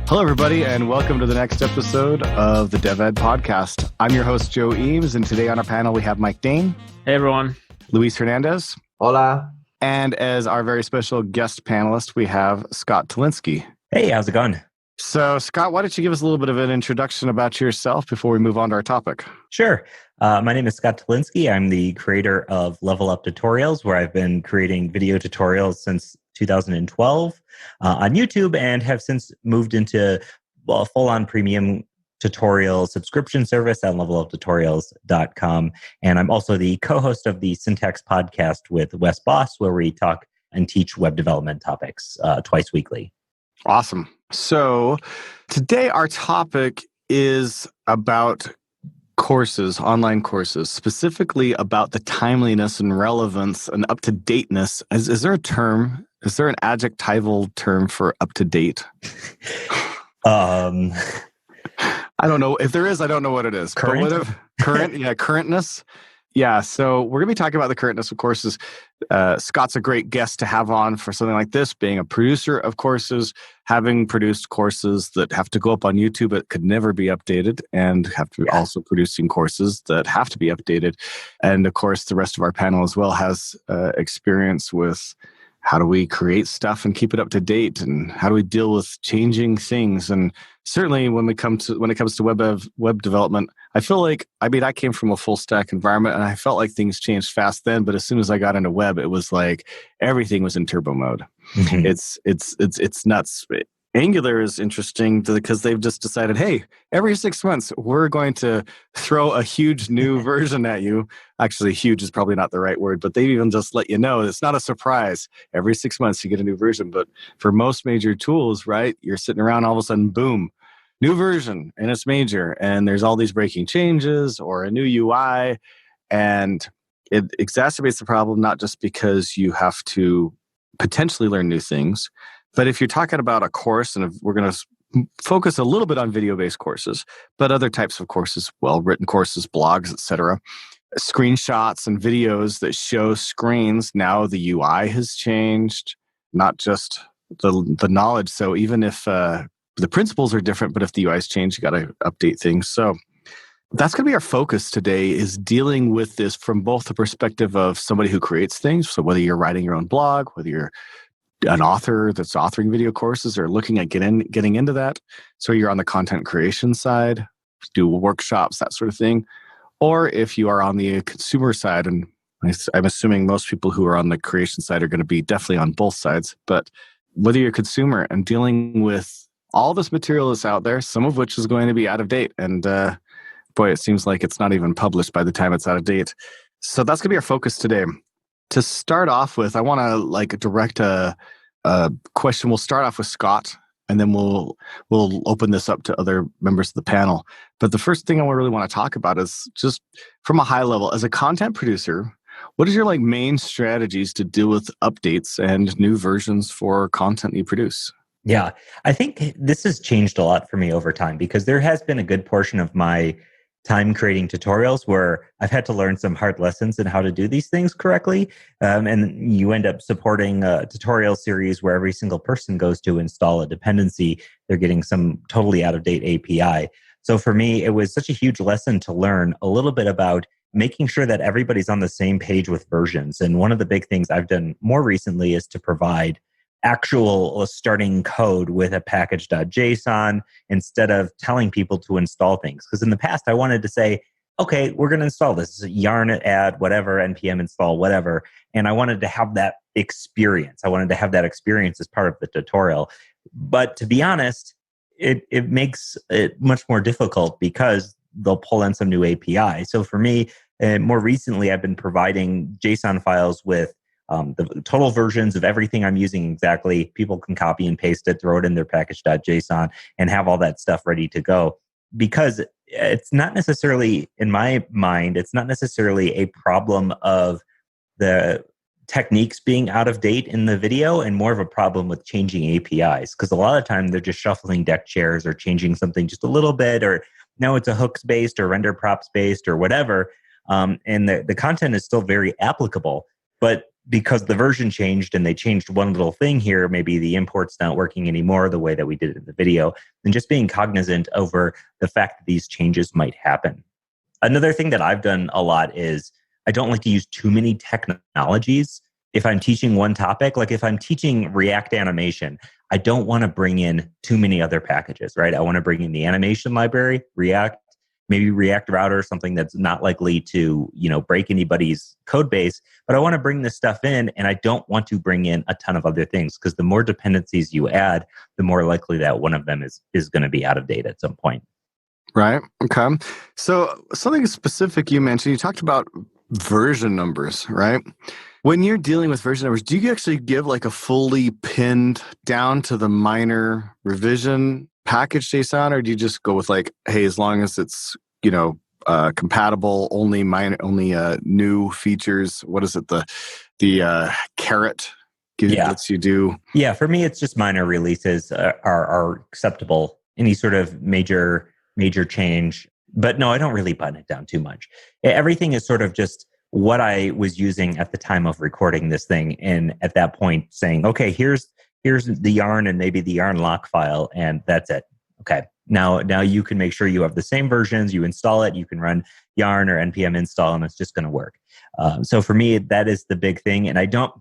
Hello, everybody, and welcome to the next episode of the DevEd Podcast. I'm your host, Joe Eames, and today on our panel we have Mike Dane. Hey, everyone. Luis Hernandez. Hola. And as our very special guest panelist, we have Scott Talinsky. Hey, how's it going? So, Scott, why don't you give us a little bit of an introduction about yourself before we move on to our topic? Sure. My name is Scott Talinsky. I'm the creator of Level Up Tutorials, where I've been creating video tutorials since 2012 on YouTube and have since moved into a full-on premium tutorial subscription service at leveluptutorials.com. And I'm also the co-host of the Syntax podcast with Wes Boss, where we talk and teach web development topics twice weekly. Awesome. So today our topic is about courses, online courses, specifically about the timeliness and relevance and up-to-dateness. Is there a term? Is there an adjectival term for up-to-date? I don't know. If there is, I don't know what it is. Current? Currentness. Yeah, so we're going to be talking about the currentness of courses. Scott's a great guest to have on for something like this, being a producer of courses, having produced courses that have to go up on YouTube but could never be updated, and also producing courses that have to be updated. And of course, the rest of our panel as well has experience with how do we create stuff and keep it up to date, and how do we deal with changing things. And certainly when it comes to web development, I feel like, I came from a full stack environment and I felt like things changed fast then, but as soon as I got into web, it was like everything was in turbo mode. Mm-hmm. It's nuts. Angular is interesting because they've just decided, hey, every 6 months, we're going to throw a huge new version at you. Actually, huge is probably not the right word, but they even just let you know it's not a surprise. Every 6 months, you get a new version. But for most major tools, right, you're sitting around, all of a sudden, boom, new version, and it's major. And there's all these breaking changes or a new UI. And it exacerbates the problem, not just because you have to potentially learn new things, but if you're talking about a course, and we're going to focus a little bit on video-based courses, but other types of courses, well-written courses, blogs, etc., screenshots and videos that show screens, now the UI has changed, not just the knowledge. So even if the principles are different, but if the UI has changed, you got to update things. So that's going to be our focus today, is dealing with this from both the perspective of somebody who creates things. So whether you're writing your own blog, whether you're an author that's authoring video courses or looking at getting into that. So you're on the content creation side, do workshops, that sort of thing. Or if you are on the consumer side, and I'm assuming most people who are on the creation side are going to be definitely on both sides. But whether you're a consumer and dealing with all this material that's out there, some of which is going to be out of date. And boy, it seems like it's not even published by the time it's out of date. So that's going to be our focus today. To start off with, I want to direct a question. We'll start off with Scott, and then we'll open this up to other members of the panel. But the first thing I really want to talk about is just from a high level, as a content producer, what is your main strategies to deal with updates and new versions for content you produce? Yeah, I think this has changed a lot for me over time, because there has been a good portion of my time creating tutorials where I've had to learn some hard lessons in how to do these things correctly. And you end up supporting a tutorial series where every single person goes to install a dependency. They're getting some totally out-of-date API. So for me, it was such a huge lesson to learn a little bit about making sure that everybody's on the same page with versions. And one of the big things I've done more recently is to provide actual starting code with a package.json instead of telling people to install things. Because in the past, I wanted to say, okay, we're going to install this yarn add whatever, npm install whatever. And I wanted to have that experience. I wanted to have that experience as part of the tutorial. But to be honest, it makes it much more difficult because they'll pull in some new API. So for me, more recently, I've been providing JSON files with the total versions of everything I'm using exactly. People can copy and paste it, throw it in their package.json, and have all that stuff ready to go. Because it's not necessarily, in my mind, it's not necessarily a problem of the techniques being out of date in the video, and more of a problem with changing APIs. Because a lot of time they're just shuffling deck chairs or changing something just a little bit, or no, it's a hooks based or render props based or whatever. And the content is still very applicable. But because the version changed and they changed one little thing here, maybe the import's not working anymore the way that we did it in the video, and just being cognizant over the fact that these changes might happen. Another thing that I've done a lot is I don't like to use too many technologies. If I'm teaching one topic, like if I'm teaching React animation, I don't want to bring in too many other packages, right? I want to bring in the animation library, React, maybe React Router, something that's not likely to, break anybody's code base. But I want to bring this stuff in, and I don't want to bring in a ton of other things, because the more dependencies you add, the more likely that one of them is going to be out of date at some point. Right. Okay. So something specific you mentioned, you talked about version numbers, right? When you're dealing with version numbers, do you actually give like a fully pinned down to the minor revision package JSON, or do you just go with like, hey, as long as it's, compatible, only new features? What is it? The carrot lets you do? Yeah. For me, it's just minor releases are acceptable. Any sort of major change. But no, I don't really button it down too much. Everything is sort of just what I was using at the time of recording this thing. And at that point saying, okay, here's the yarn and maybe the yarn lock file, and that's it. Okay. Now you can make sure you have the same versions, you install it, you can run yarn or npm install, and it's just going to work. So for me, that is the big thing. And I don't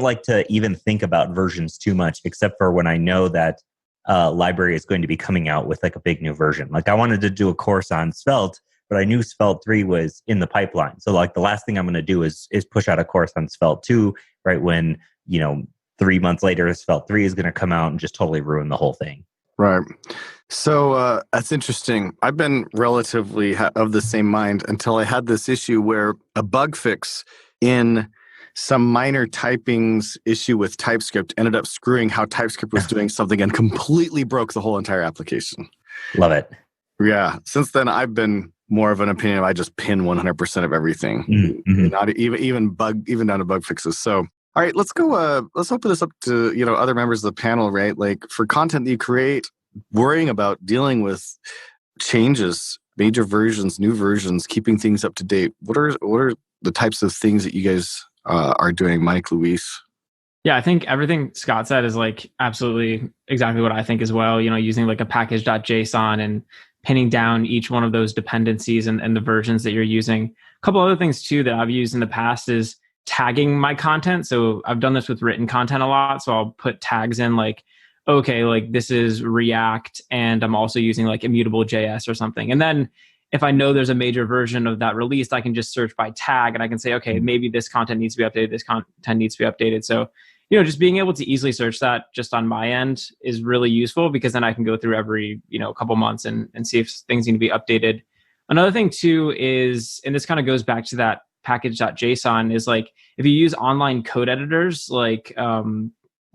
like to even think about versions too much, except for when I know that library is going to be coming out with like a big new version. Like I wanted to do a course on Svelte, but I knew Svelte 3 was in the pipeline. So like the last thing I'm going to do is push out a course on Svelte 2, right when, 3 months later, Svelte 3 is going to come out and just totally ruin the whole thing. Right. So that's interesting. I've been relatively of the same mind until I had this issue where a bug fix in some minor typings issue with TypeScript ended up screwing how TypeScript was doing something and completely broke the whole entire application. Love it. Yeah. Since then, I've been more of an opinion of I just pin 100% of everything, not even down to bug fixes. So, all right, let's go. Let's open this up to other members of the panel, right? Like for content that you create, worrying about dealing with changes, major versions, new versions, keeping things up to date. What are the types of things that you guys are doing, Mike, Luis? Yeah, I think everything Scott said is like absolutely exactly what I think as well. Using like a package.json and pinning down each one of those dependencies and the versions that you're using. A couple other things too that I've used in the past is tagging my content. So I've done this with written content a lot. So I'll put tags in like, okay, like this is React and I'm also using like immutable JS or something. And then if I know there's a major version of that released, I can just search by tag and I can say, okay, maybe this content needs to be updated. This content needs to be updated. So, just being able to easily search that just on my end is really useful, because then I can go through every, couple months and see if things need to be updated. Another thing too is, and this kind of goes back to that package.json, is like, if you use online code editors, like,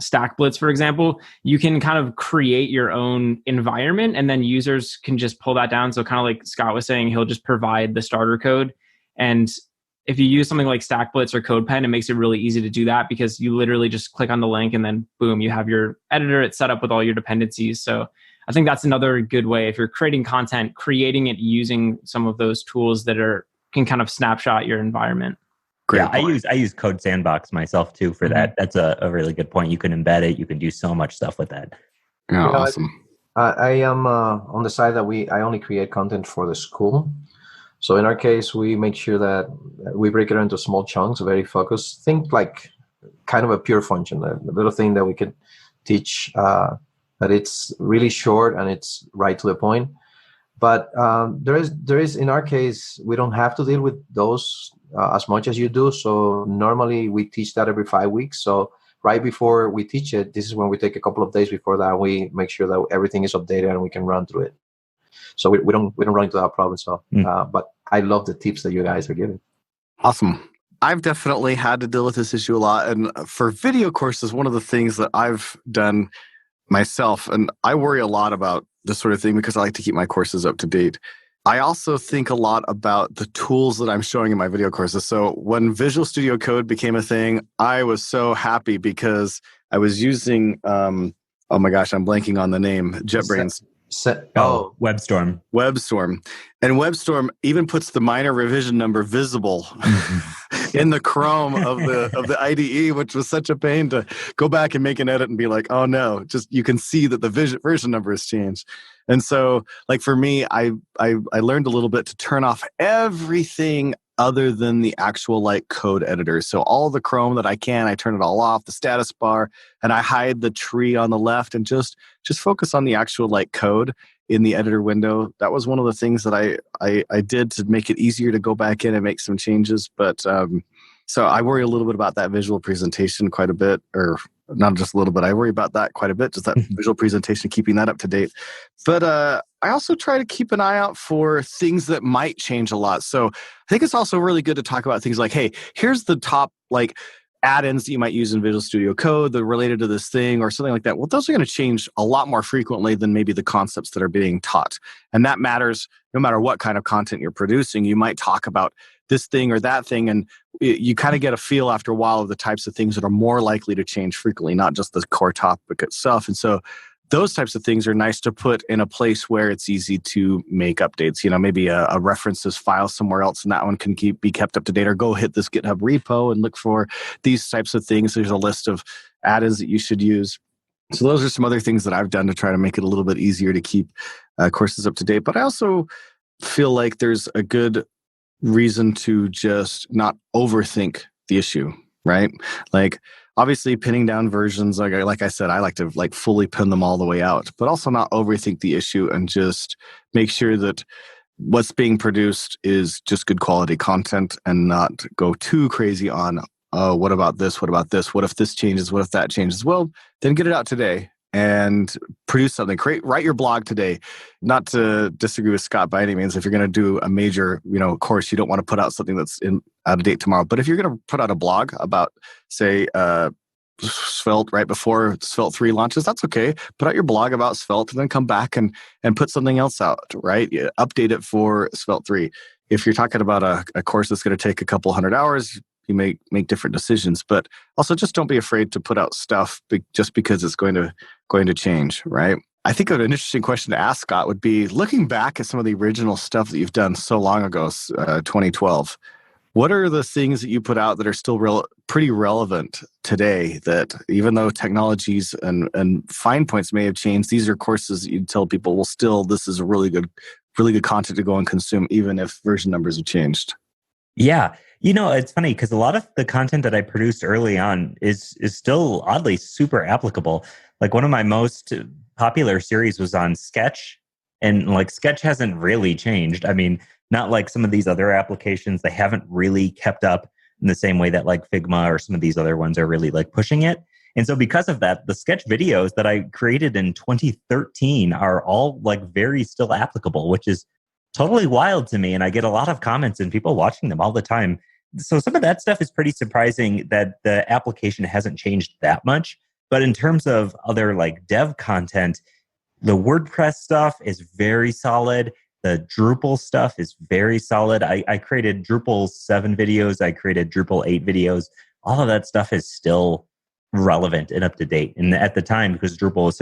StackBlitz, for example, you can kind of create your own environment and then users can just pull that down. So kind of like Scott was saying, he'll just provide the starter code. And if you use something like StackBlitz or CodePen, it makes it really easy to do that, because you literally just click on the link and then boom, you have your editor. It's set up with all your dependencies. So I think that's another good way. If you're creating content, creating it using some of those tools that can kind of snapshot your environment. Great yeah, point. I use Code Sandbox myself too for that. That's a really good point. You can embed it. You can do so much stuff with that. Yeah, awesome. I am on the side that I only create content for the school. So in our case, we make sure that we break it into small chunks, very focused. Think like kind of a pure function, a little thing that we could teach, that it's really short and it's right to the point. But there is in our case, we don't have to deal with those as much as you do. So normally we teach that every 5 weeks. So right before we teach it, this is when we take a couple of days before that. We make sure that everything is updated and we can run through it. So we don't run into that problem. So, but I love the tips that you guys are giving. Awesome. I've definitely had to deal with this issue a lot. And for video courses, one of the things that I've done myself, and I worry a lot about this sort of thing because I like to keep my courses up to date. I also think a lot about the tools that I'm showing in my video courses. So when Visual Studio Code became a thing, I was so happy because I was using, oh my gosh, I'm blanking on the name, JetBrains. WebStorm. WebStorm. And WebStorm even puts the minor revision number visible in the Chrome of the IDE, which was such a pain to go back and make an edit and be like, oh no, just you can see that the version number has changed. And so, like for me, I learned a little bit to turn off everything other than the actual like code editor. So all the Chrome that I can, I turn it all off, the status bar, and I hide the tree on the left and just focus on the actual like code in the editor window. That was one of the things that I did to make it easier to go back in and make some changes. But so I worry a little bit about that visual presentation quite a bit, or not just a little bit. I worry about that quite a bit, just that visual presentation, keeping that up to date. But I also try to keep an eye out for things that might change a lot. So I think it's also really good to talk about things like, hey, here's the top like add-ins that you might use in Visual Studio Code that are related to this thing or something like that. Well, those are going to change a lot more frequently than maybe the concepts that are being taught. And that matters no matter what kind of content you're producing. You might talk about this thing or that thing, and you kind of get a feel after a while of the types of things that are more likely to change frequently, not just the core topic itself. And so those types of things are nice to put in a place where it's easy to make updates. You know, maybe a references file somewhere else, and that one can be kept up to date, or go hit this GitHub repo and look for these types of things. There's a list of add-ins that you should use. So those are some other things that I've done to try to make it a little bit easier to keep courses up to date. But I also feel like there's a good reason to just not overthink the issue, right? Like, obviously, pinning down versions, like I said, I like to like fully pin them all the way out, but also not overthink the issue and just make sure that what's being produced is just good quality content and not go too crazy on, oh, what about this? What about this? What if this changes? What if that changes? Well, then get it out today and produce something. Write your blog today. Not to disagree with Scott by any means. If you're going to do a major, course, you don't want to put out something that's out of date tomorrow. But if you're going to put out a blog about, say, Svelte right before Svelte 3 launches, that's okay. Put out your blog about Svelte and then come back and put something else out, right? Update it for Svelte 3. If you're talking about a course that's going to take a couple 100 hours, you may make different decisions. But also just don't be afraid to put out stuff just because it's going to change, right? I think an interesting question to ask, Scott, would be, looking back at some of the original stuff that you've done so long ago, 2012, what are the things that you put out that are still pretty relevant today, that even though technologies and fine points may have changed, these are courses that you tell people, well, still, this is a really good content to go and consume, even if version numbers have changed? Yeah. It's funny because a lot of the content that I produced early on is still oddly super applicable. Like, one of my most popular series was on Sketch, and like Sketch hasn't really changed. I mean, not like some of these other applications, they haven't really kept up in the same way that like Figma or some of these other ones are really like pushing it. And so because of that, the Sketch videos that I created in 2013 are all like very still applicable, which is totally wild to me. And I get a lot of comments and people watching them all the time. So some of that stuff is pretty surprising that the application hasn't changed that much. But in terms of other like dev content, the WordPress stuff is very solid. The Drupal stuff is very solid. I created Drupal 7 videos. I created Drupal 8 videos. All of that stuff is still relevant and up to date. And at the time, because Drupal was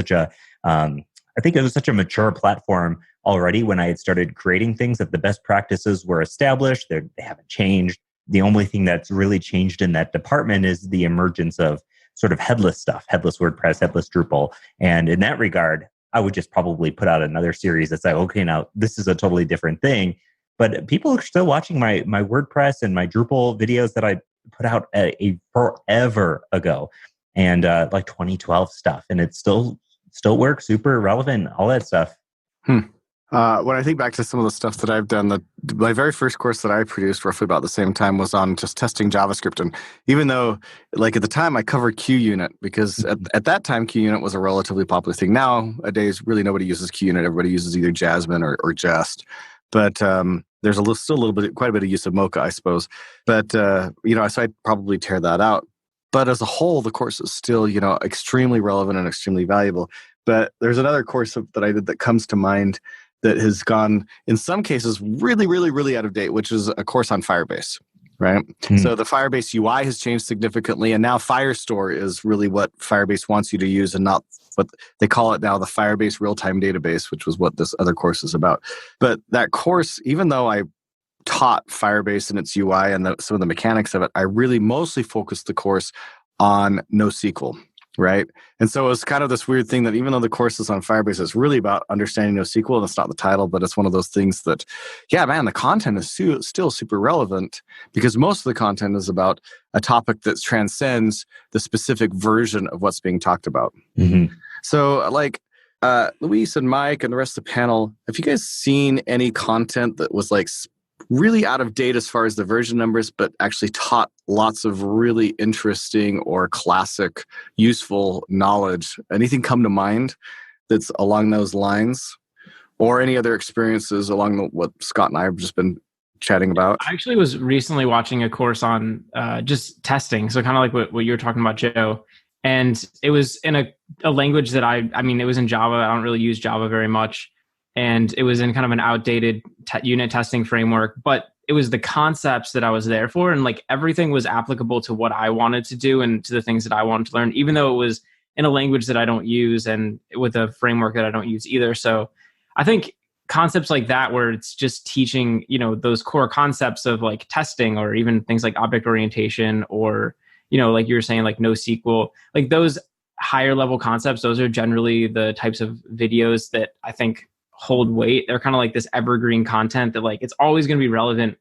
I think it was such a mature platform already when I had started creating things, that the best practices were established. They haven't changed. The only thing that's really changed in that department is the emergence of sort of headless stuff, headless WordPress, headless Drupal. And in that regard, I would just probably put out another series that's like, okay, now this is a totally different thing. But people are still watching my WordPress and my Drupal videos that I put out a forever ago, and like 2012 stuff. And it still works, super relevant, all that stuff. When I think back to some of the stuff that I've done, my very first course that I produced roughly about the same time was on just testing JavaScript. And even though, like at the time, I covered QUnit, because at that time, QUnit was a relatively popular thing. Nowadays, really nobody uses QUnit. Everybody uses either Jasmine or Jest. But there's quite a bit of use of Mocha, I suppose. But, so I'd probably tear that out. But as a whole, the course is still, extremely relevant and extremely valuable. But there's another course that I did that comes to mind that has gone, in some cases, really, really, really out of date, which is a course on Firebase, right? So the Firebase UI has changed significantly, and now Firestore is really what Firebase wants you to use, and not what they call it now, the Firebase real-time database, which was what this other course is about. But that course, even though I taught Firebase and its UI and some of the mechanics of it, I really mostly focused the course on NoSQL, right? And so it's kind of this weird thing that even though the course is on Firebase, it's really about understanding NoSQL, and it's not the title, but it's one of those things that, yeah, man, the content is still super relevant because most of the content is about a topic that transcends the specific version of what's being talked about. Mm-hmm. So like, Luis and Mike and the rest of the panel, have you guys seen any content that was like really out of date as far as the version numbers, but actually taught lots of really interesting or classic, useful knowledge? Anything come to mind that's along those lines? Or any other experiences along what Scott and I have just been chatting about? I actually was recently watching a course on just testing. So kind of like what you were talking about, Joe. And it was in a language that I mean, it was in Java. I don't really use Java very much. And it was in kind of an outdated unit testing framework, but it was the concepts that I was there for. And like everything was applicable to what I wanted to do and to the things that I wanted to learn, even though it was in a language that I don't use and with a framework that I don't use either. So I think concepts like that, where it's just teaching, those core concepts of like testing or even things like object orientation or, like you were saying, like NoSQL, like those higher level concepts, those are generally the types of videos that I think hold weight. They're kind of like this evergreen content that like it's always going to be relevant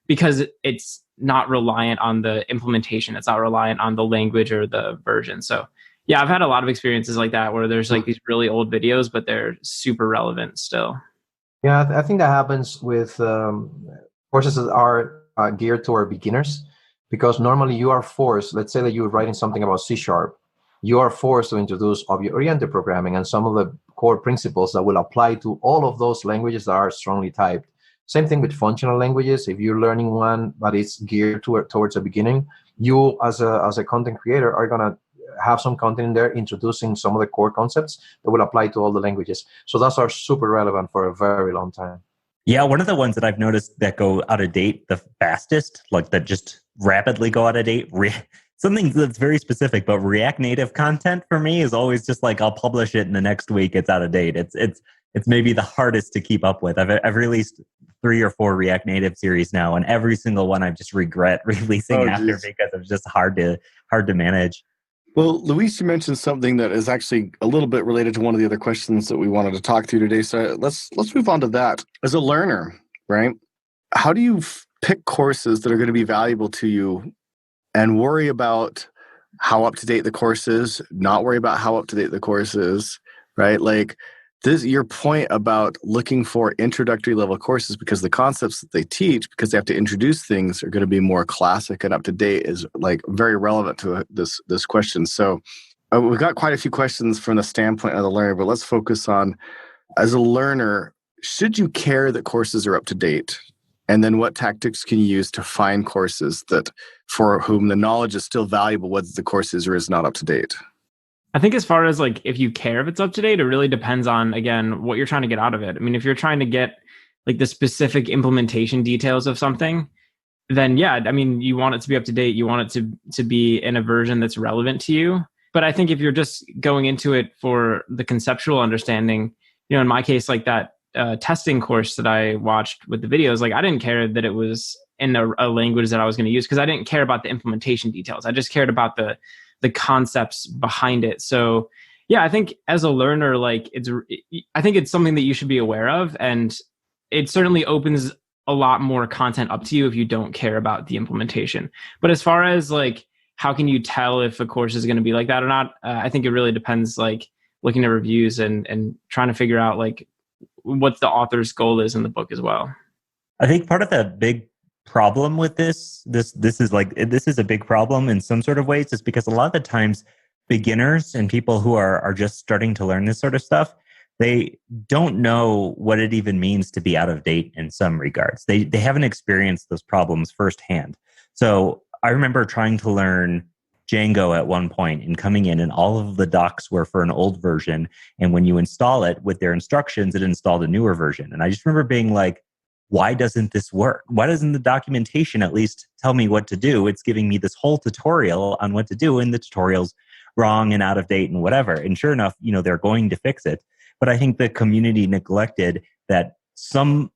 because it's not reliant on the implementation. It's not reliant on the language or the version. So yeah, I've had a lot of experiences like that where there's like these really old videos, but they're super relevant still. Yeah, I think that happens with courses that are geared toward beginners, because normally you are forced, let's say that you're writing something about C#, you are forced to introduce object-oriented programming and some of the core principles that will apply to all of those languages that are strongly typed. Same thing with functional languages. If you're learning one, but it's geared towards the beginning, you as a content creator are going to have some content in there introducing some of the core concepts that will apply to all the languages. So those are super relevant for a very long time. Yeah, one of the ones that I've noticed that go out of date the fastest, like that just rapidly go out of date, something that's very specific, but React Native content for me is always just like, I'll publish it and the next week it's out of date. It's maybe the hardest to keep up with. I've released 3 or 4 React Native series now, and every single one I've just regret releasing after because it's just hard to manage. Well, Luis, you mentioned something that is actually a little bit related to one of the other questions that we wanted to talk through today. So let's move on to that. As a learner, right? How do you pick courses that are going to be valuable to you and worry about how up to date the course is, not worry about how up to date the course is, right? Like this, your point about looking for introductory level courses because the concepts that they teach, because they have to introduce things, are going to be more classic and up to date is like very relevant to this question. So we've got quite a few questions from the standpoint of the learner, but let's focus on, as a learner, should you care that courses are up to date? And then what tactics can you use to find courses that for whom the knowledge is still valuable, whether the course is or is not up to date? I think as far as like, if you care if it's up to date, it really depends on, again, what you're trying to get out of it. I mean, if you're trying to get like the specific implementation details of something, then yeah, I mean, you want it to be up to date. You want it to be in a version that's relevant to you. But I think if you're just going into it for the conceptual understanding, in my case, like that testing course that I watched with the videos, like I didn't care that it was in a language that I was going to use because I didn't care about the implementation details. I just cared about the concepts behind it. So yeah, I think as a learner, like I think it's something that you should be aware of, and it certainly opens a lot more content up to you if you don't care about the implementation. But as far as like, how can you tell if a course is going to be like that or not? I think it really depends, like looking at reviews and trying to figure out like what the author's goal is in the book as well. I think part of the big problem with this is a big problem in some sort of ways, is because a lot of the times beginners and people who are just starting to learn this sort of stuff, they don't know what it even means to be out of date in some regards. They haven't experienced those problems firsthand. So I remember trying to learn Django at one point and coming in, and all of the docs were for an old version. And when you install it with their instructions, it installed a newer version. And I just remember being like, why doesn't this work? Why doesn't the documentation at least tell me what to do? It's giving me this whole tutorial on what to do, and the tutorial's wrong and out of date and whatever. And sure enough, they're going to fix it. But I think the community neglected that some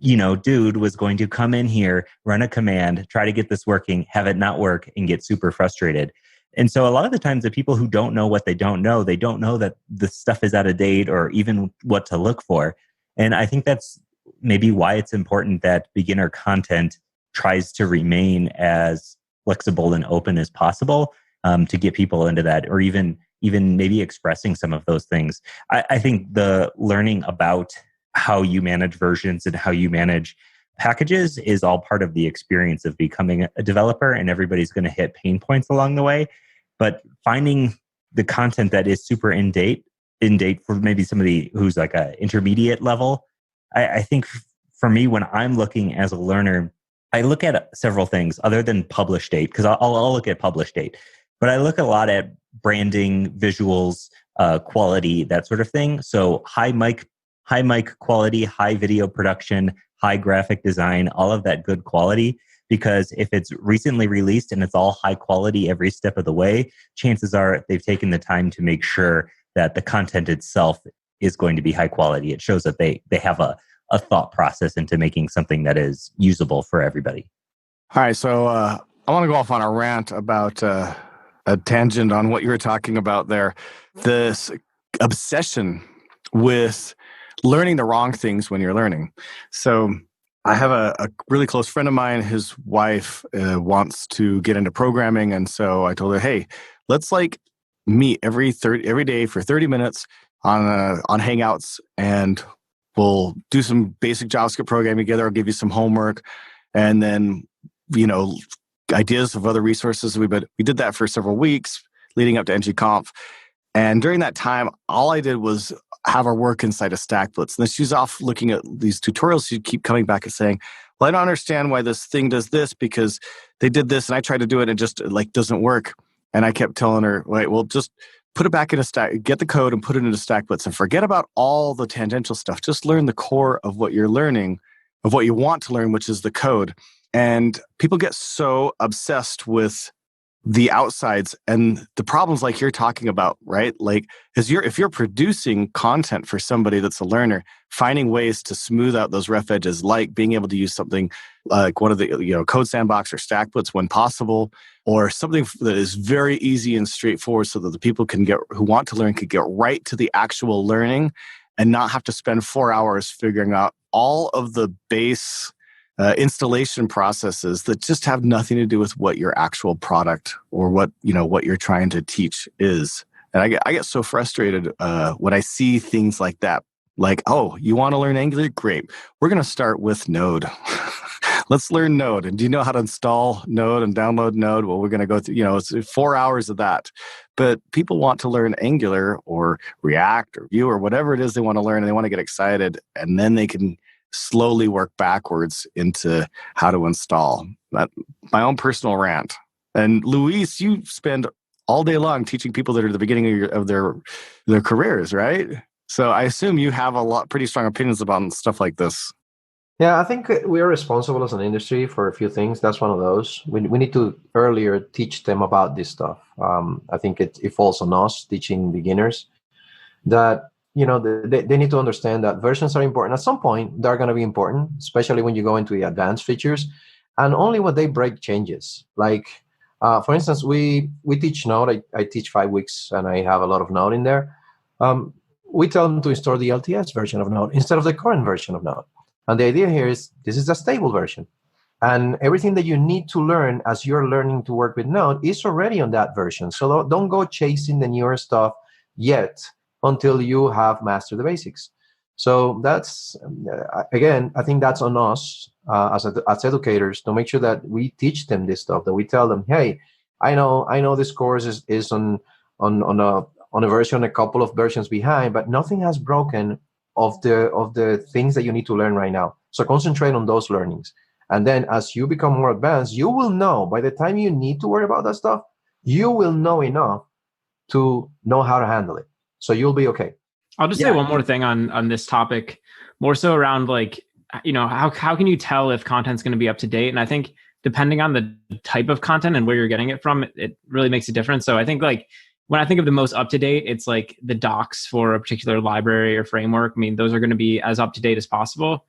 dude was going to come in here, run a command, try to get this working, have it not work, and get super frustrated. And so a lot of the times the people who don't know what they don't know that the stuff is out of date or even what to look for. And I think that's maybe why it's important that beginner content tries to remain as flexible and open as possible, to get people into that, or even maybe expressing some of those things. I think the learning about how you manage versions and how you manage packages is all part of the experience of becoming a developer, and everybody's going to hit pain points along the way. But finding the content that is super in date for maybe somebody who's like an intermediate level, I think for me, when I'm looking as a learner, I look at several things other than publish date, because I'll look at publish date, but I look a lot at branding, visuals, quality, that sort of thing. So high mic quality, high video production, high graphic design, all of that good quality. Because if it's recently released and it's all high quality every step of the way, chances are they've taken the time to make sure that the content itself is going to be high quality. It shows that they have a thought process into making something that is usable for everybody. All right, so I want to go off on a rant about a tangent on what you were talking about there. This obsession with learning the wrong things when you're learning. So I have a really close friend of mine. His wife wants to get into programming, and so I told her, "Hey, let's meet every day for 30 minutes on Hangouts, and we'll do some basic JavaScript programming together. I'll give you some homework, and then ideas of other resources." We did that for several weeks leading up to NGConf, and during that time, all I did was have our work inside of StackBlitz. And then she's off looking at these tutorials. She'd keep coming back and saying, "Well, I don't understand why this thing does this, because they did this and I tried to do it and it just doesn't work." And I kept telling her, "Wait, well, just put it back into get the code and put it into StackBlitz and forget about all the tangential stuff. Just learn the core of what you're learning, of what you want to learn, which is the code." And people get so obsessed with the outsides and the problems like you're talking about, right? If you're producing content for somebody that's a learner, finding ways to smooth out those rough edges, like being able to use something like one of the Code Sandbox or StackBlitz when possible, or something that is very easy and straightforward, so that the people who want to learn can get right to the actual learning and not have to spend 4 hours figuring out all of the base installation processes that just have nothing to do with what your actual product or what you're trying to teach is. And I get so frustrated when I see things like that. Like, "Oh, you want to learn Angular? Great. We're going to start with Node. Let's learn Node. And do you know how to install Node and download Node?" Well, we're going to go through, it's 4 hours of that. But people want to learn Angular or React or Vue or whatever it is they want to learn, and they want to get excited, and then they can slowly work backwards into how to install. That my own personal rant. And Luis, you spend all day long teaching people that are at the beginning of their careers, right? So I assume you have pretty strong opinions about stuff like this. Yeah, I think we are responsible as an industry for a few things. That's one of those. We need to earlier teach them about this stuff. I think it falls on us teaching beginners that they need to understand that versions are important. At some point, they're going to be important, especially when you go into the advanced features. And only when they break changes. For instance, we teach Node. I teach 5 weeks, and I have a lot of Node in there. We tell them to install the LTS version of Node instead of the current version of Node. And the idea here is this is a stable version. And everything that you need to learn as you're learning to work with Node is already on that version. So don't go chasing the newer stuff yet, until you have mastered the basics. So that's, again, I think that's on us as educators to make sure that we teach them this stuff, that we tell them, "Hey, I know this course is on a version, a couple of versions behind, but nothing has broken of the things that you need to learn right now. So concentrate on those learnings. And then as you become more advanced, you will know, by the time you need to worry about that stuff, you will know enough to know how to handle it. So you'll be okay." I'll just say one more thing on this topic, more so around how can you tell if content's going to be up to date? And I think depending on the type of content and where you're getting it from, it really makes a difference. So I think when I think of the most up to date, it's the docs for a particular library or framework. I mean, those are going to be as up to date as possible.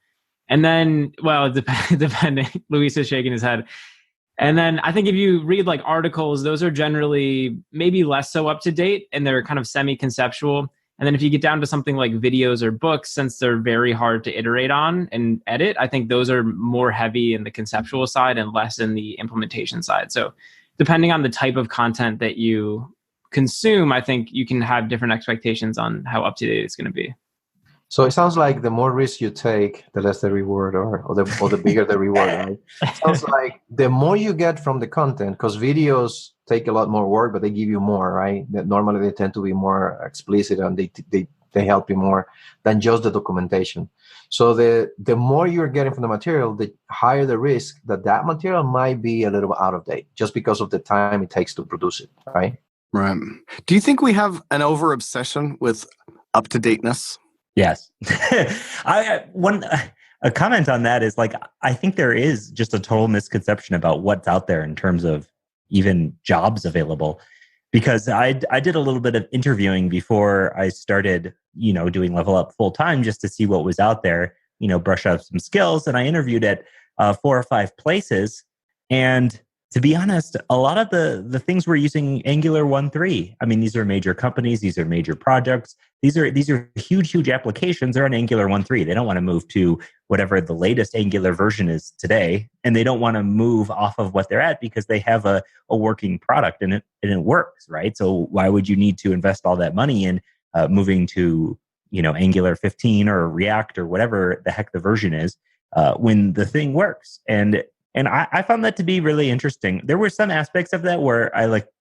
And then, well, depending, Luis is shaking his head. And then I think if you read like articles, those are generally maybe less so up to date and they're kind of semi-conceptual. And then if you get down to something like videos or books, since they're very hard to iterate on and edit, I think those are more heavy in the conceptual side and less in the implementation side. So depending on the type of content that you consume, I think you can have different expectations on how up to date it's going to be. So it sounds like the more risk you take, the less the reward, or the bigger the reward, right? It sounds like the more you get from the content, because videos take a lot more work, but they give you more, right? Normally they tend to be more explicit and they help you more than just the documentation. So the more you're getting from the material, the higher the risk that material might be a little out of date just because of the time it takes to produce it, right? Right. Do you think we have an over obsession with up to dateness? Yes. A comment on that is like, I think there is just a total misconception about what's out there in terms of even jobs available. Because I did a little bit of interviewing before I started, doing Level Up full time just to see what was out there, brush up some skills. And I interviewed at 4 or 5 places. And to be honest, a lot of the things we're using Angular 1.3. I mean, these are major companies. These are major projects. These are huge applications. They're on Angular 1.3. They don't want to move to whatever the latest Angular version is today. And they don't want to move off of what they're at because they have a working product and it works, right? So why would you need to invest all that money in moving to, Angular 15 or React or whatever the heck the version is when the thing works? And I found that to be really interesting. There were some aspects of that where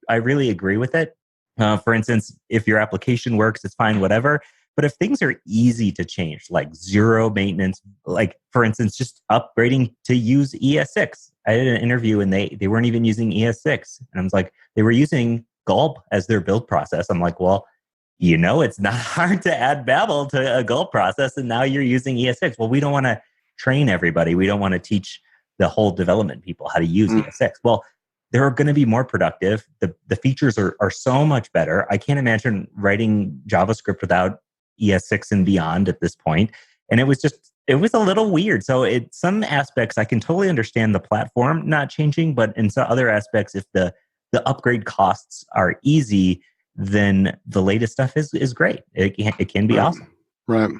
I really agree with it. For instance, if your application works, it's fine, whatever. But if things are easy to change, like zero maintenance, like for instance, just upgrading to use ES6. I did an interview and they weren't even using ES6. And I was like, they were using Gulp as their build process. I'm like, well, it's not hard to add Babel to a Gulp process. And now you're using ES6. Well, we don't want to train everybody. We don't want to teach the whole development people how to use ES6. Well, they're going to be more productive. The features are so much better. I can't imagine writing JavaScript without ES6 and beyond at this point. And it was a little weird. So some aspects, I can totally understand the platform not changing, but in some other aspects, if the upgrade costs are easy, then the latest stuff is great. It can be awesome. Right.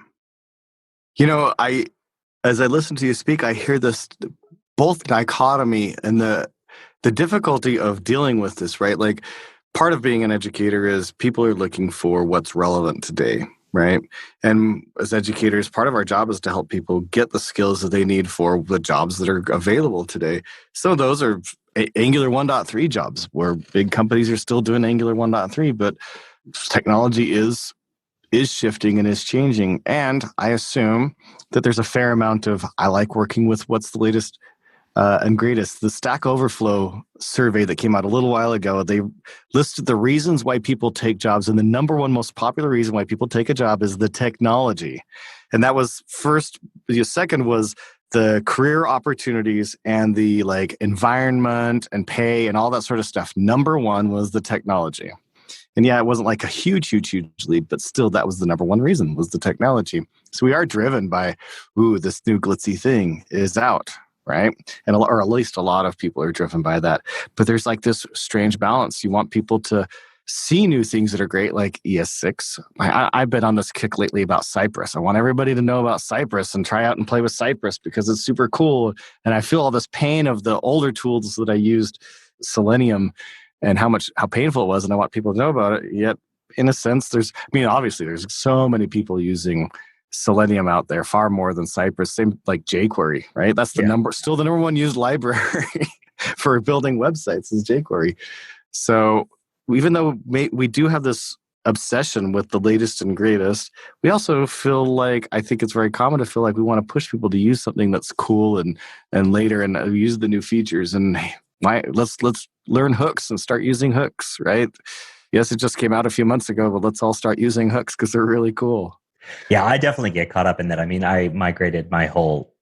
As I listen to you speak, I hear this both dichotomy and the difficulty of dealing with this, right? Like part of being an educator is people are looking for what's relevant today, right? And as educators, part of our job is to help people get the skills that they need for the jobs that are available today. Some of those are Angular 1.3 jobs where big companies are still doing Angular 1.3, but technology is shifting and is changing. And I assume that there's a fair amount of, I like working with what's the latest and greatest. The Stack Overflow survey that came out a little while ago, they listed the reasons why people take jobs. And the number one most popular reason why people take a job is the technology. And that was first. The second was the career opportunities and the environment and pay and all that sort of stuff. Number one was the technology. And yeah, it wasn't like a huge lead, but still that was the number one reason, was the technology. So we are driven by, this new glitzy thing is out, right? Or at least a lot of people are driven by that. But there's this strange balance. You want people to see new things that are great, like ES6. I've been on this kick lately about Cypress. I want everybody to know about Cypress and try out and play with Cypress because it's super cool. And I feel all this pain of the older tools that I used, Selenium, and how painful it was, and I want people to know about it. Yet, in a sense, obviously there's so many people using Selenium out there, far more than Cypress. Same like jQuery, right? That's the number one used library for building websites is jQuery. So even though we do have this obsession with the latest and greatest, we also feel like, I think it's very common to feel like we want to push people to use something that's cool and later and use the new features. And let's learn hooks and start using hooks, right? Yes, it just came out a few months ago, but let's all start using hooks because they're really cool. Yeah, I definitely get caught up in that. I mean, I migrated my whole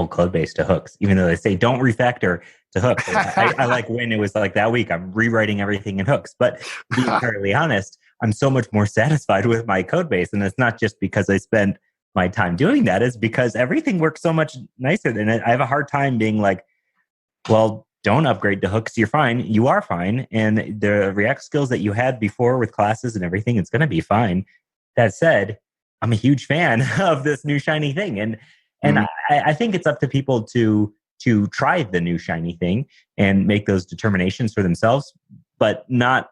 code base to hooks, even though they say don't refactor to hooks. I like when it was like that week, I'm rewriting everything in hooks. But to be entirely honest, I'm so much more satisfied with my code base. And it's not just because I spent my time doing that is because everything works so much nicer. And I have a hard time being like, well, don't upgrade to hooks. You're fine. You are fine. And the React skills that you had before with classes and everything, it's going to be fine. That said, I'm a huge fan of this new shiny thing. And I think it's up to people to try the new shiny thing and make those determinations for themselves, but not,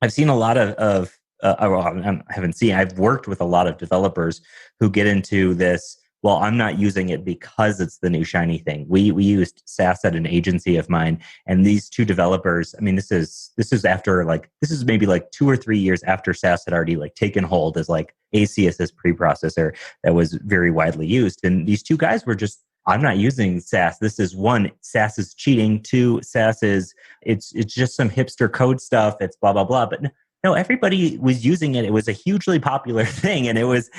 I've seen a lot of I've worked with a lot of developers who get into this, well, I'm not using it because it's the new shiny thing. We used SAS at an agency of mine, and these two developers, I mean, this is after this is maybe like 2 or 3 years after SAS had already taken hold as a CSS preprocessor that was very widely used. And these two guys were just, I'm not using SAS. This is one, SAS is cheating. Two, SAS is, it's just some hipster code stuff. It's blah, blah, blah. But no, everybody was using it. It was a hugely popular thing. And it was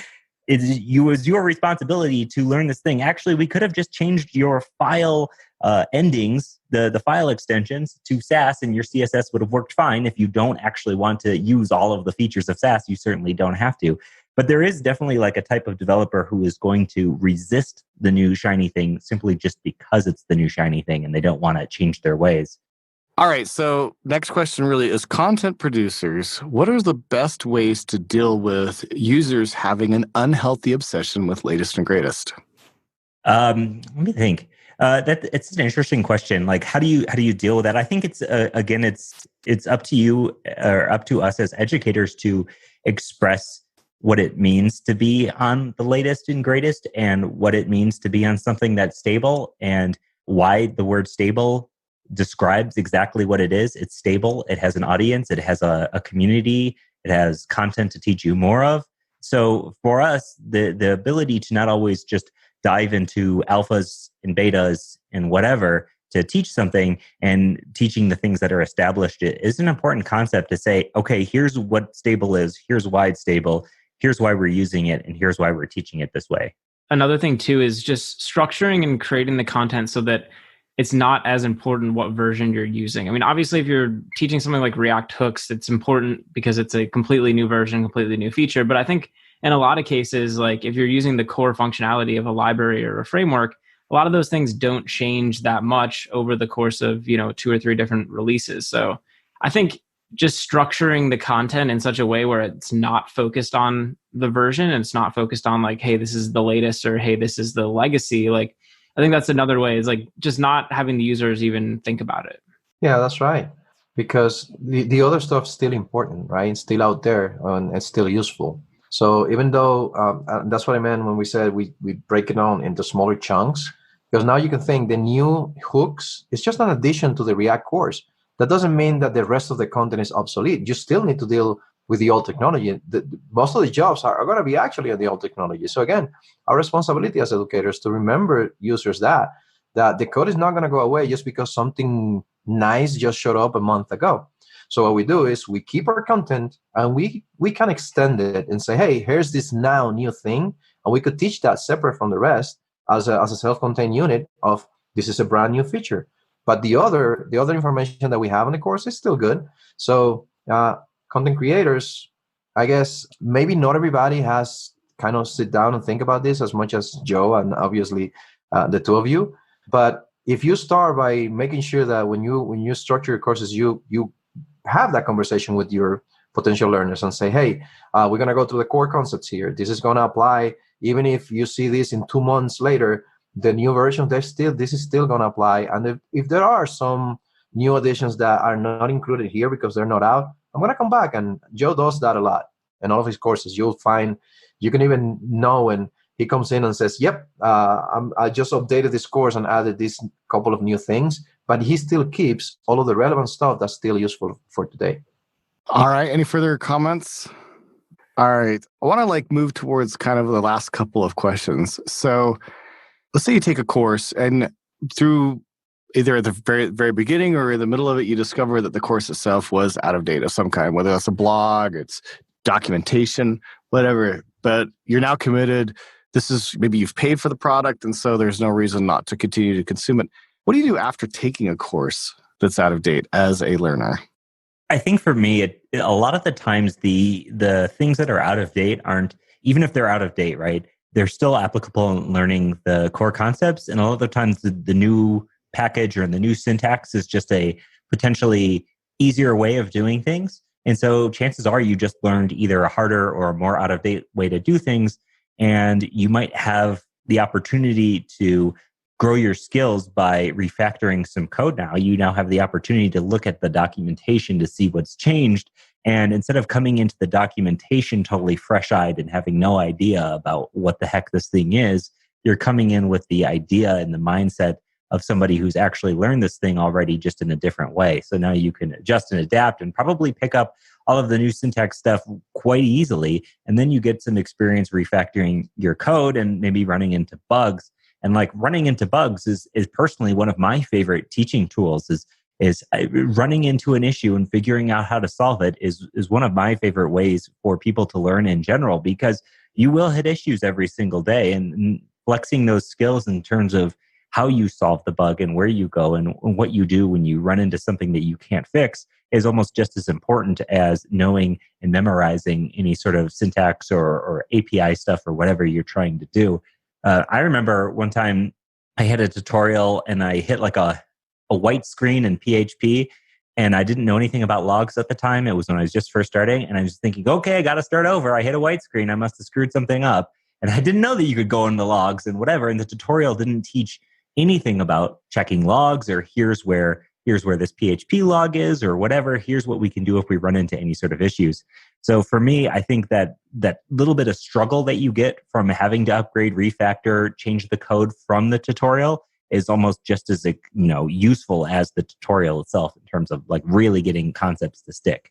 your responsibility to learn this thing. Actually, we could have just changed your file endings, the file extensions to SAS, and your CSS would have worked fine. If you don't actually want to use all of the features of SAS, you certainly don't have to. But there is definitely a type of developer who is going to resist the new shiny thing simply just because it's the new shiny thing and they don't want to change their ways. All right. So next question really is, content producers, what are the best ways to deal with users having an unhealthy obsession with latest and greatest? Let me think. It's an interesting question. How do you deal with that? I think it's again, it's up to you or up to us as educators to express what it means to be on the latest and greatest and what it means to be on something that's stable and why the word stable describes exactly what it is. It's stable. It has an audience. It has a community. It has content to teach you more of. So for us, the ability to not always just dive into alphas and betas and whatever to teach something and teaching the things that are established is an important concept to say, okay, here's what stable is. Here's why it's stable. Here's why we're using it. And here's why we're teaching it this way. Another thing too is just structuring and creating the content so that it's not as important what version you're using. I mean, obviously, if you're teaching something like React hooks, it's important because it's a completely new version, completely new feature. But I think in a lot of cases, if you're using the core functionality of a library or a framework, a lot of those things don't change that much over the course of 2 or 3 different releases. So I think just structuring the content in such a way where it's not focused on the version and it's not focused on hey, this is the latest, or hey, this is the legacy. I think that's another way, is just not having the users even think about it. Yeah, that's right. Because the other stuff's still important, right? It's still out there and it's still useful. So even though, that's what I meant when we said we break it down into smaller chunks, because now you can think the new hooks is just an addition to the React course. That doesn't mean that the rest of the content is obsolete. You still need to deal with the old technology. Most of the jobs are going to be actually on the old technology. So again, our responsibility as educators to remember users that the code is not going to go away just because something nice just showed up a month ago. So what we do is we keep our content and we can extend it and say, hey, here's this now new thing. And we could teach that separate from the rest as a self-contained unit of this is a brand new feature. But the other information that we have in the course is still good. So content creators, I guess maybe not everybody has kind of sit down and think about this as much as Joe and obviously the two of you. But if you start by making sure that when you structure your courses, you have that conversation with your potential learners and say, hey, we're going to go through the core concepts here. This is going to apply. Even if you see this in 2 months later, the new version, this is still going to apply. And if there are some new additions that are not included here because they're not out, I'm going to come back. And Joe does that a lot. In all of his courses, you'll find, you can even know when he comes in and says, yep, I just updated this course and added this couple of new things, but he still keeps all of the relevant stuff that's still useful for today. All right. Any further comments? All right. I want to move towards kind of the last couple of questions. So let's say you take a course and through either at the very, very beginning or in the middle of it, you discover that the course itself was out of date of some kind, whether that's a blog, it's documentation, whatever. But you're now committed. This is maybe you've paid for the product, and so there's no reason not to continue to consume it. What do you do after taking a course that's out of date as a learner? I think for me, a lot of the times the things that are out of date aren't, even if they're out of date, right? they're still applicable in learning the core concepts. And a lot of the times the new package or the new syntax is just a potentially easier way of doing things. And so chances are you just learned either a harder or a more out-of-date way to do things. And you might have the opportunity to grow your skills by refactoring some code now. You now have the opportunity to look at the documentation to see what's changed. And instead of coming into the documentation totally fresh-eyed and having no idea about what the heck this thing is, you're coming in with the idea and the mindset of somebody who's actually learned this thing already, just in a different way. So now you can adjust and adapt and probably pick up all of the new syntax stuff quite easily. And then you get some experience refactoring your code and maybe running into bugs. And like running into bugs is personally one of my favorite teaching tools. Is running into an issue and figuring out how to solve it is one of my favorite ways for people to learn in general, because you will hit issues every single day, and flexing those skills in terms of how you solve the bug and where you go and what you do when you run into something that you can't fix is almost just as important as knowing and memorizing any sort of syntax or API stuff or whatever you're trying to do. I remember one time I had a tutorial and I hit like a white screen in PHP, and I didn't know anything about logs at the time. It was when I was just first starting, and I was thinking, okay, I got to start over. I hit a white screen. I must have screwed something up. And I didn't know that you could go into logs and whatever. And the tutorial didn't teach anything about checking logs or here's where this PHP log is or whatever. Here's what we can do if we run into any sort of issues. So for me, I think that little bit of struggle that you get from having to upgrade, refactor, change the code from the tutorial is almost just as useful as the tutorial itself in terms of like really getting concepts to stick.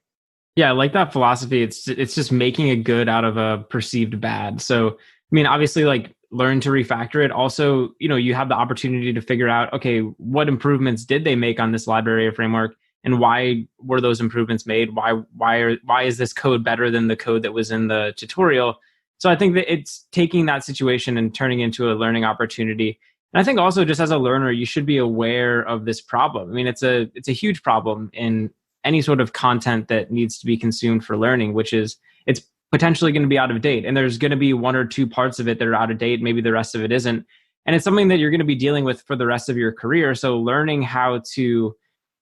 Yeah, I like that philosophy. It's just making a good out of a perceived bad. So, I mean, obviously, like learn to refactor it. Also, you have the opportunity to figure out, okay, what improvements did they make on this library or framework, and why were those improvements made? Why is this code better than the code that was in the tutorial? So I think that it's taking that situation and turning into a learning opportunity. And I think also just as a learner, you should be aware of this problem. I mean, it's a huge problem in any sort of content that needs to be consumed for learning, which is it's potentially going to be out of date. And there's going to be one or two parts of it that are out of date. Maybe the rest of it isn't. And it's something that you're going to be dealing with for the rest of your career. So learning how to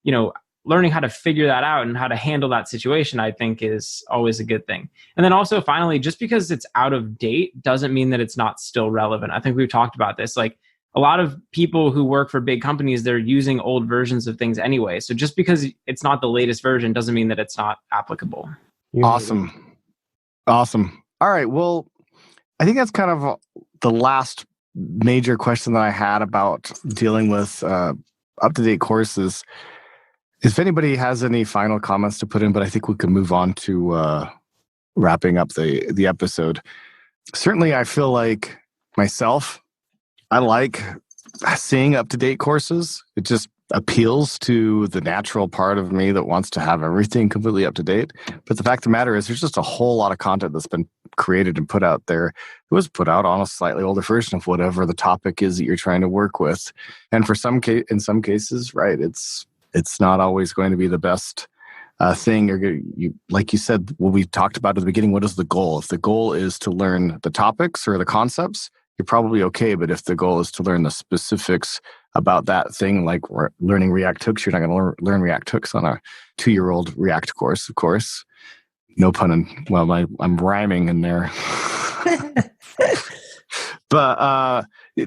figure that out and how to handle that situation, I think is always a good thing. And then also finally, just because it's out of date doesn't mean that it's not still relevant. I think we've talked about this. Like a lot of people who work for big companies, they're using old versions of things anyway. So just because it's not the latest version doesn't mean that it's not applicable. Awesome. All right. Well, I think that's kind of the last major question that I had about dealing with up-to-date courses. If anybody has any final comments to put in, but I think we can move on to wrapping up the episode. Certainly, I feel like myself, I like seeing up-to-date courses. It just appeals to the natural part of me that wants to have everything completely up to date. But the fact of the matter is there's just a whole lot of content that's been created and put out there. It was put out on a slightly older version of whatever the topic is that you're trying to work with. And for in some cases, right, it's not always going to be the best thing. Like you said, what we talked about at the beginning, what is the goal? If the goal is to learn the topics or the concepts, you're probably okay. But if the goal is to learn the specifics about that thing, like learning React hooks, you're not going to learn React hooks on a 2-year-old React course, of course. No pun I'm rhyming in there. But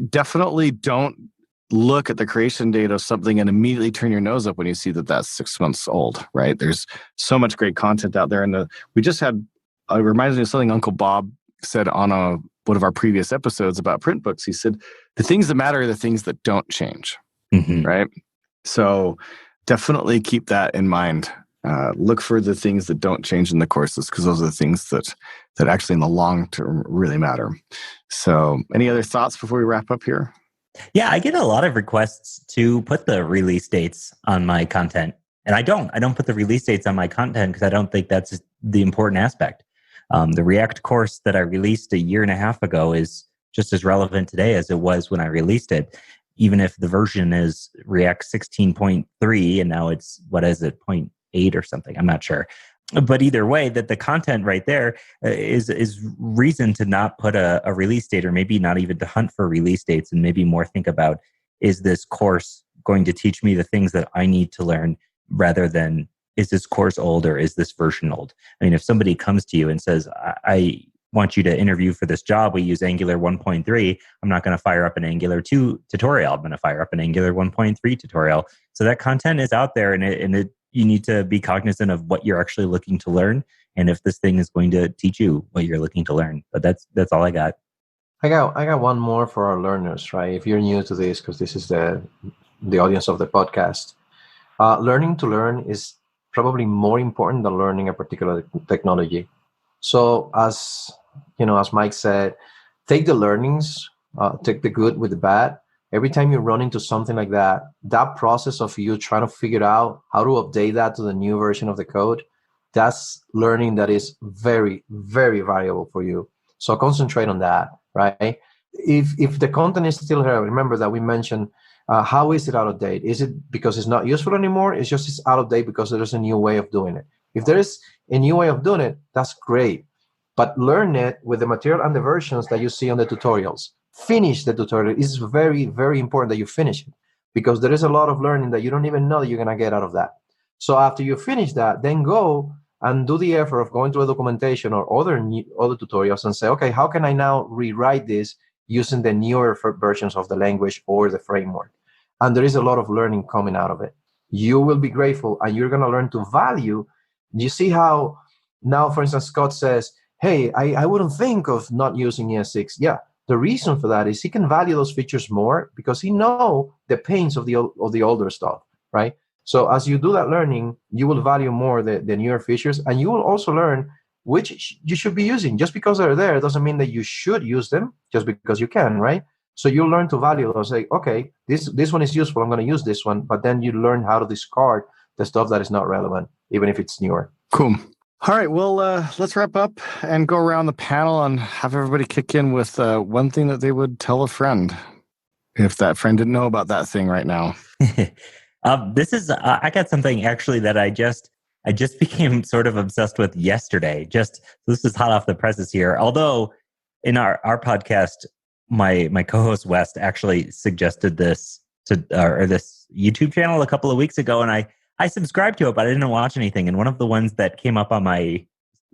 definitely don't look at the creation date of something and immediately turn your nose up when you see that that's 6 months old, right? There's so much great content out there. And we just had, it reminds me of something Uncle Bob said on one of our previous episodes about print books. He said, the things that matter are the things that don't change, right? So definitely keep that in mind. Look for the things that don't change in the courses, because those are the things that actually in the long term really matter. So any other thoughts before we wrap up here? Yeah, I get a lot of requests to put the release dates on my content. And I don't put the release dates on my content because I don't think that's the important aspect. The React course that I released a year and a half ago is just as relevant today as it was when I released it. Even if the version is React 16.3 and now it's, 0.8 or something, I'm not sure. But either way, that the content right there is reason to not put a release date, or maybe not even to hunt for release dates, and maybe more think about, is this course going to teach me the things that I need to learn, rather than, is this course old or is this version old? I mean, if somebody comes to you and says, I want you to interview for this job, we use Angular 1.3, I'm not going to fire up an Angular 2 tutorial. I'm going to fire up an Angular 1.3 tutorial. So that content is out there, and you need to be cognizant of what you're actually looking to learn, and if this thing is going to teach you what you're looking to learn. But that's all I got. I got one more for our learners, right? If you're new to this, because this is the audience of the podcast, learning to learn is probably more important than learning a particular technology. So as Mike said, take the learnings, take the good with the bad. Every time you run into something like that, that process of you trying to figure out how to update that to the new version of the code, that's learning that is very, very valuable for you. So concentrate on that, right? If the content is still here, remember that we mentioned, how is it out of date? Is it because it's not useful anymore? It's out of date because there's a new way of doing it. If there is a new way of doing it, that's great. But learn it with the material and the versions that you see on the tutorials. Finish the tutorial. It's very, very important that you finish it, because there is a lot of learning that you don't even know that you're going to get out of that. So after you finish that, then go and do the effort of going to a documentation or other tutorials and say, okay, how can I now rewrite this using the newer versions of the language or the framework? And there is a lot of learning coming out of it. You will be grateful, and you're going to learn to value. You see how now, for instance, Scott says, hey, I wouldn't think of not using ES6. Yeah. The reason for that is he can value those features more because he knows the pains of the older stuff, right? So as you do that learning, you will value more the newer features, and you will also learn which you should be using. Just because they're there doesn't mean that you should use them just because you can, right? So you'll learn to value those. Say, okay, this one is useful, I'm going to use this one. But then you learn how to discard the stuff that is not relevant, even if it's newer. Cool. All right, well, let's wrap up and go around the panel and have everybody kick in with one thing that they would tell a friend if that friend didn't know about that thing right now. I got something actually that I just became sort of obsessed with yesterday. This is hot off the presses here. Although in our podcast, my co-host West actually suggested this or this YouTube channel a couple of weeks ago, and I subscribed to it, but I didn't watch anything. And one of the ones that came up on my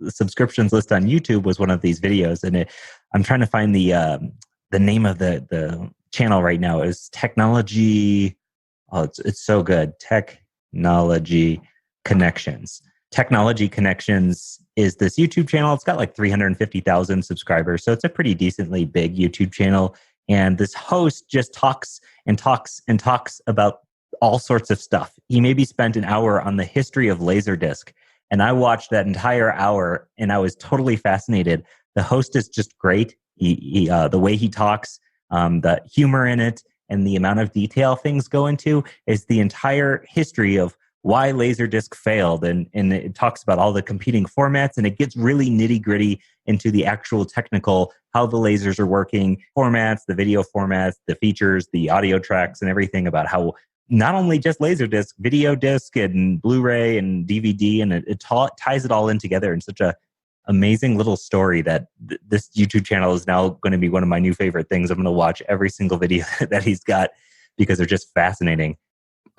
subscriptions list on YouTube was one of these videos. And I'm trying to find the name of the channel right now. Is Technology. Oh, it's so good. Technology Connections. Technology Connections is this YouTube channel. It's got like 350,000 subscribers. So it's a pretty decently big YouTube channel. And this host just talks and talks and talks about all sorts of stuff. He maybe spent an hour on the history of Laserdisc, and I watched that entire hour, and I was totally fascinated. The host is just great. The way he talks, the humor in it, and the amount of detail things go into is the entire history of why Laserdisc failed, and it talks about all the competing formats, and it gets really nitty gritty into the actual technical, how the lasers are working, formats, the video formats, the features, the audio tracks, and everything about how not only just Laserdisc, video disc and Blu-ray and DVD, and it ties it all in together in such a amazing little story that this YouTube channel is now going to be one of my new favorite things. I'm going to watch every single video that he's got because they're just fascinating.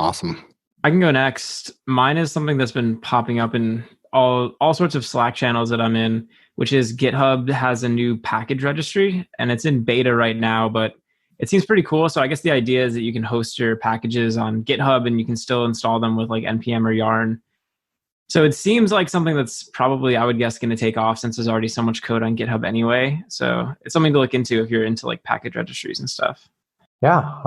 Awesome. I can go next. Mine is something that's been popping up in all sorts of Slack channels that I'm in, which is GitHub has a new package registry, and it's in beta right now, but it seems pretty cool. So I guess the idea is that you can host your packages on GitHub and you can still install them with like NPM or Yarn. So it seems like something that's probably, I would guess, going to take off since there's already so much code on GitHub anyway. So it's something to look into if you're into like package registries and stuff. Yeah.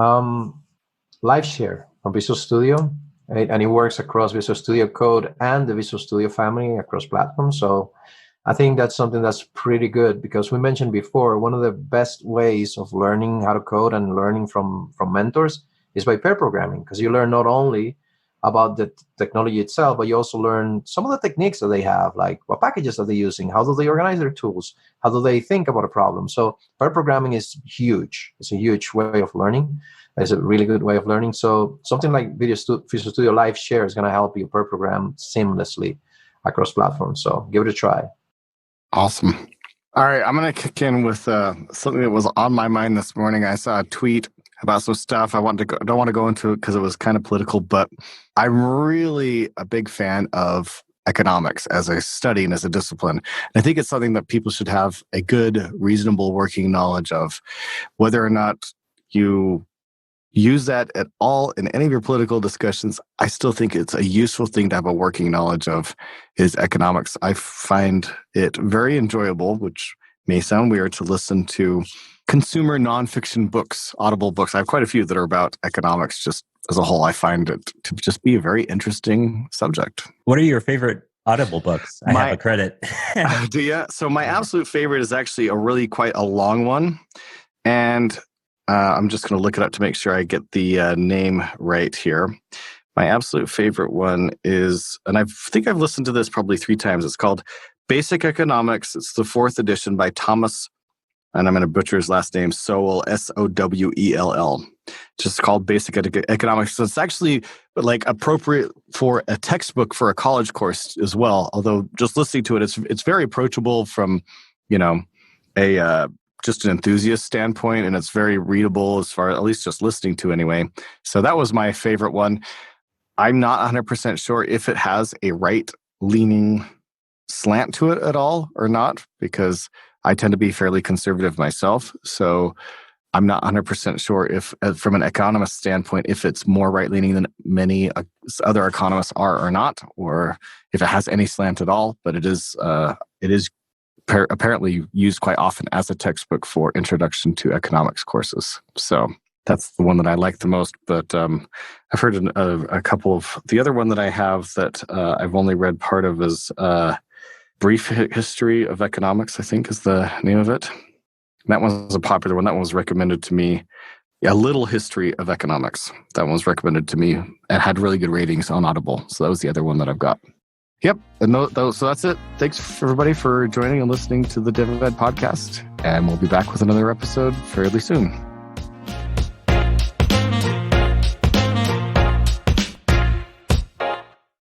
Live Share from Visual Studio. And it works across Visual Studio Code and the Visual Studio family across platforms. So I think that's something that's pretty good because we mentioned before, one of the best ways of learning how to code and learning from mentors is by pair programming, because you learn not only about the technology itself, but you also learn some of the techniques that they have, like what packages are they using, how do they organize their tools, how do they think about a problem. So pair programming is huge. It's a huge way of learning. It's a really good way of learning. So something like Visual Studio Live Share is going to help you pair program seamlessly. across platforms. So give it a try. Awesome. All right, I'm going to kick in with something that was on my mind this morning. I saw a tweet about some stuff. I don't want to go into it because it was kind of political, but I'm really a big fan of economics as a study and as a discipline. And I think it's something that people should have a good, reasonable working knowledge of. Whether or not you use that at all in any of your political discussions, I still think it's a useful thing to have a working knowledge of is economics. I find it very enjoyable, which may sound weird, to listen to consumer nonfiction books, Audible books. I have quite a few that are about economics just as a whole. I find it to just be a very interesting subject. What are your favorite Audible books? I have a credit. Do you? So my absolute favorite is actually quite a long one. And I'm just going to look it up to make sure I get the name right here. My absolute favorite one is, and I think I've listened to this probably 3 times. It's called Basic Economics. It's the 4th edition by Thomas, and I'm going to butcher his last name, Sowell, Sowell. Just called Basic Economics. So it's actually like appropriate for a textbook for a college course as well. Although just listening to it, it's very approachable from, a just an enthusiast standpoint, and it's very readable as far, at least just listening to anyway. So that was my favorite one. I'm not 100% sure if it has a right-leaning slant to it at all or not, because I tend to be fairly conservative myself. So I'm not 100% sure if, from an economist standpoint, if it's more right-leaning than many other economists are or not, or if it has any slant at all. But it is apparently used quite often as a textbook for introduction to economics courses. So that's the one that I like the most. But I've heard a couple of the other one that I have that I've only read part of is Brief History of Economics, I think is the name of it. That one was a popular one. That one was recommended to me. A Little History of Economics. That one was recommended to me and had really good ratings on Audible. So that was the other one that I've got. Yep. So that's it. Thanks everybody for joining and listening to the DevEd podcast. And we'll be back with another episode fairly soon.